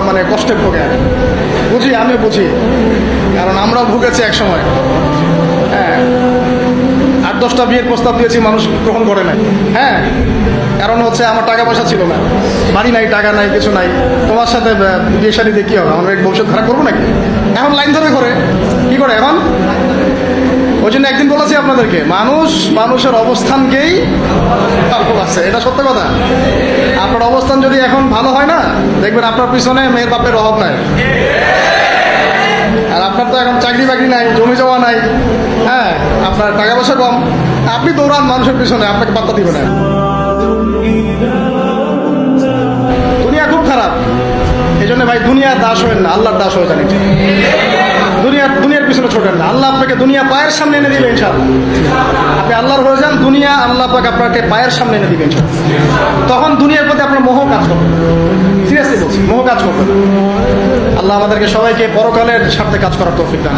মানে কষ্টে ভোগে। বুঝি, আমি বুঝি, কারণ আমরাও ভুগেছি এক সময়। হ্যাঁ, 8-10টা বিয়ের প্রস্তাব দিয়েছি, মানুষ গ্রহণ করে নাই। হ্যাঁ, কারণ হচ্ছে আমার টাকা পয়সা ছিল না, বাড়ি নাই, টাকা নাই, কিছু নাই। তোমার সাথে বিয়ে শাদী দিয়ে কী হবে, আমরা ভবিষ্যৎ খারাপ করবো নাকি? এখন লাইন ধরে করে কি করে এখন। ওই জন্য একদিন বলেছি আপনাদেরকে, মানুষের অবস্থানকেই পার্থক্য আছে, এটা সত্য কথা। আপনার অবস্থান যদি এখন ভালো হয় না, দেখবেন আপনার পিছনে মেয়ের বাপের অভাব নাই। আর আপনার তো এখন চাকরি বাকরি নাই, জমি জমা নাই, হ্যাঁ, আপনার টাকা পয়সা কম, আপনি দৌড়ান মানুষের পিছনে, আপনাকে পাত্তা দিবে না। দুনিয়া খুব খারাপ। এই জন্য ভাই দুনিয়ার দাস হবেন না, আল্লাহর দাস হয়ে জানি। দুনিয়ার পিছনে ছোটেন না। আল্লাহ আপনাকে দুনিয়া পায়ের সামনে এনে দিবে ইনশাআল্লাহ। আপনি আল্লাহর হয়ে যান, দুনিয়া আল্লাহ পাক আপনাকে পায়ের সামনে এনে দিবে ইনশাআল্লাহ। তখন দুনিয়ার প্রতি আপনার মোহ কাজ করবে। সিরিয়াসলি বলছি, মোহ কাজ করবে। আল্লাহ আমাদেরকে সবাইকে পরকালের স্বার্থে কাজ করার তৌফিক দান।